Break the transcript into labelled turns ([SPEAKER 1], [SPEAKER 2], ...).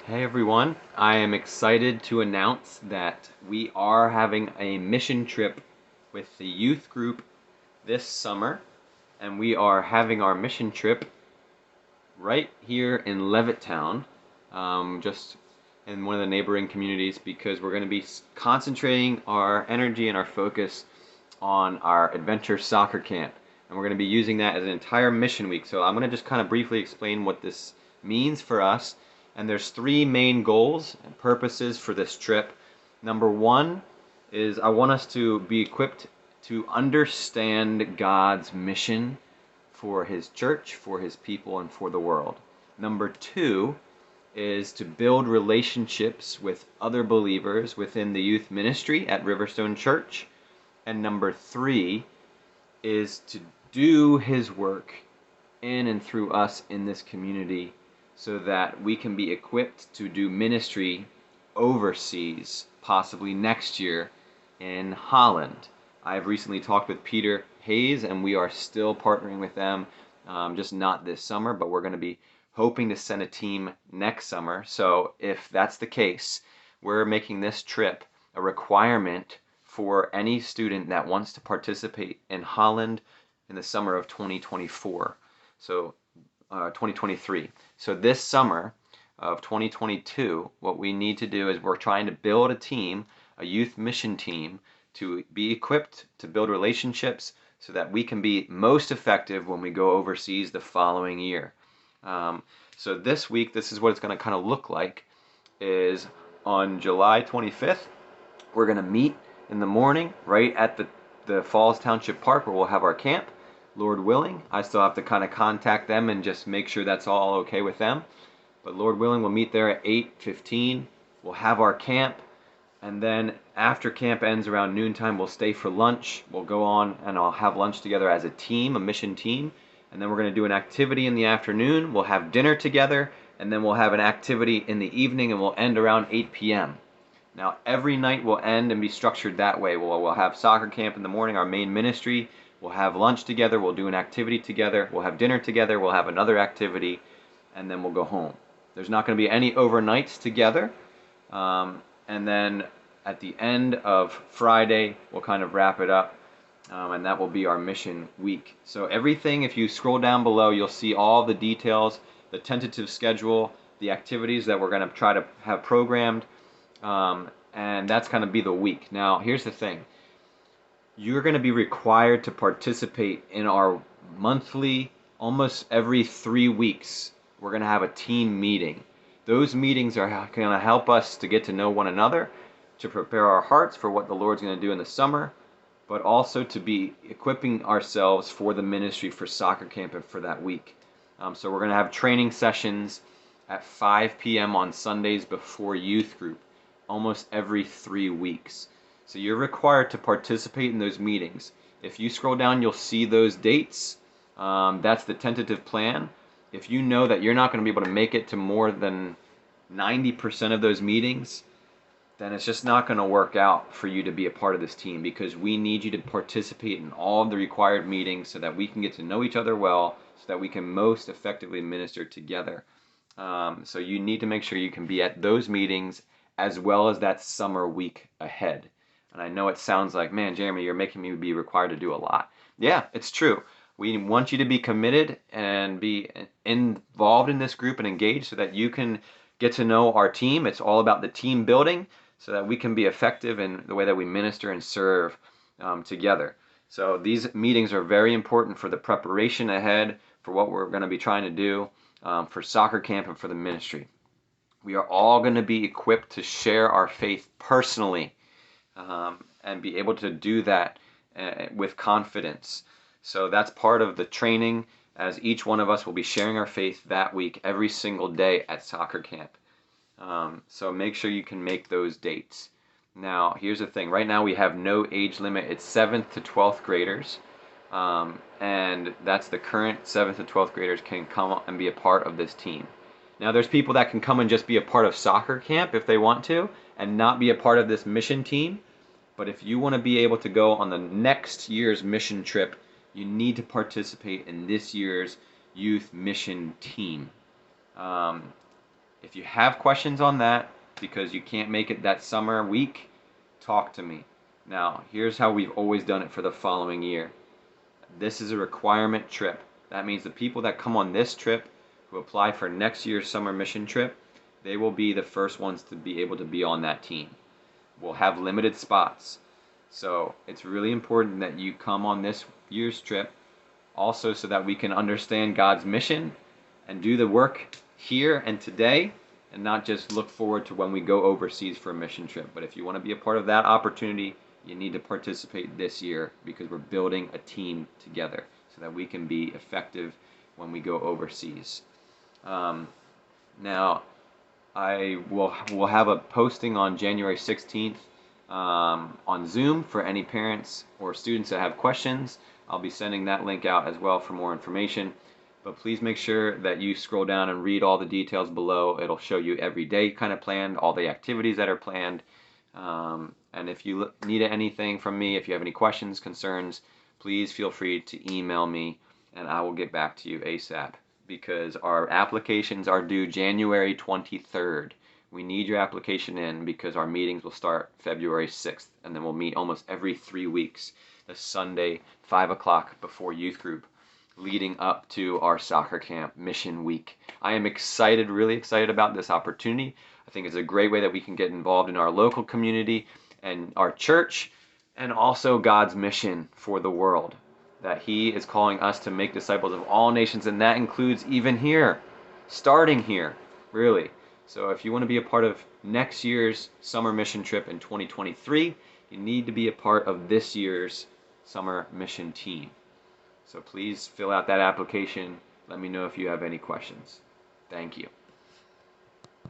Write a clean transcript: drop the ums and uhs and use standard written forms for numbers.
[SPEAKER 1] Hey everyone, I am excited to announce that we are having a mission trip with the youth group this summer, and we are having our mission trip right here in Levittown, just in one of the neighboring communities, because we're going to be concentrating our energy and our focus on our adventure soccer camp. And we're going to be using that as an entire mission week. So I'm going to just kind of briefly explain what this means for us. And there's three main goals and purposes for this trip. Number one is I want us to be equipped to understand God's mission for his church, for his people, and for the world. Number two is to build relationships with other believers within the youth ministry at Riverstone Church. And number three is to do his work in and through us in this community so that we can be equipped to do ministry overseas, possibly next year in Holland. I have recently talked with Peter Hayes, and we are still partnering with them, just not this summer, but we're going to be hoping to send a team next summer. So if that's the case, we're making this trip a requirement for any student that wants to participate in Holland in the summer of 2024. So 2023. So this summer of 2022, what we need to do is we're trying to build a team, a youth mission team, to be equipped to build relationships so that we can be most effective when we go overseas the following year. So this week, this is what it's going to kind of look like, is on July 25th, we're going to meet in the morning right at the Falls Township Park where we'll have our camp. Lord willing, I still have to kind of contact them and just make sure that's all okay with them. But Lord willing, we'll meet there at 8:15. We'll have our camp. And then after camp ends around noontime, we'll stay for lunch. We'll go on and I'll have lunch together as a team, a mission team. And then we're going to do an activity in the afternoon. We'll have dinner together. And then we'll have an activity in the evening and we'll end around 8 p.m. Now, every night will end and be structured that way. We'll have soccer camp in the morning, our main ministry. We'll have lunch together. We'll do an activity together. We'll have dinner together. We'll have another activity. And then we'll go home. There's not going to be any overnights together. And then at the end of Friday, we'll kind of wrap it up. And that will be our mission week. So everything, if you scroll down below, you'll see all the details, the tentative schedule, the activities that we're going to try to have programmed. And that's going to be the week. Now, here's the thing. You're going to be required to participate in our monthly, almost every 3 weeks, we're going to have a team meeting. Those meetings are going to help us to get to know one another, to prepare our hearts for what the Lord's going to do in the summer, but also to be equipping ourselves for the ministry for soccer camp and for that week. So we're going to have training sessions at 5 p.m. on Sundays before youth group, almost every 3 weeks. So you're required to participate in those meetings. If you scroll down, you'll see those dates. That's the tentative plan. If you know that you're not going to be able to make it to more than 90% of those meetings, then it's just not going to work out for you to be a part of this team, because we need you to participate in all of the required meetings so that we can get to know each other well, so that we can most effectively minister together. So you need to make sure you can be at those meetings as well as that summer week ahead. And I know it sounds like, man, Jeremy, you're making me be required to do a lot. Yeah, it's true. We want you to be committed and be involved in this group and engaged so that you can get to know our team. It's all about the team building so that we can be effective in the way that we minister and serve together. So these meetings are very important for the preparation ahead for what we're going to be trying to do for soccer camp and for the ministry. We are all going to be equipped to share our faith personally and be able to do that with confidence. So that's part of the training, as each one of us will be sharing our faith that week, every single day at soccer camp. So make sure you can make those dates. Now, here's the thing. Right now we have no age limit. It's 7th to 12th graders. And that's the current 7th to 12th graders can come and be a part of this team. Now, there's people that can come and just be a part of soccer camp if they want to and not be a part of this mission team. But if you want to be able to go on the next year's mission trip, you need to participate in this year's youth mission team. If you have questions on that because you can't make it that summer week, talk to me. Now, here's how we've always done it for the following year. This is a requirement trip. That means the people that come on this trip who apply for next year's summer mission trip, they will be the first ones to be able to be on that team. We'll have limited spots. So it's really important that you come on this year's trip also so that we can understand God's mission and do the work here and today and not just look forward to when we go overseas for a mission trip. But if you want to be a part of that opportunity, you need to participate this year because we're building a team together so that we can be effective when we go overseas. Now, I will have a posting on January 16th on Zoom for any parents or students that have questions. I'll be sending that link out as well for more information. But please make sure that you scroll down and read all the details below. It'll show you every day kind of planned, all the activities that are planned. And if you need anything from me, if you have any questions, concerns, please feel free to email me and I will get back to you ASAP because our applications are due January 23rd. We need your application in because our meetings will start February 6th and then we'll meet almost every 3 weeks, the Sunday, 5 o'clock before youth group, leading up to our soccer camp mission week. I am excited, really excited about this opportunity. I think it's a great way that we can get involved in our local community and our church and also God's mission for the world, that He is calling us to make disciples of all nations, and that includes even here, starting here, really. So if you want to be a part of next year's summer mission trip in 2023, you need to be a part of this year's summer mission team. So please fill out that application. Let me know if you have any questions. Thank you.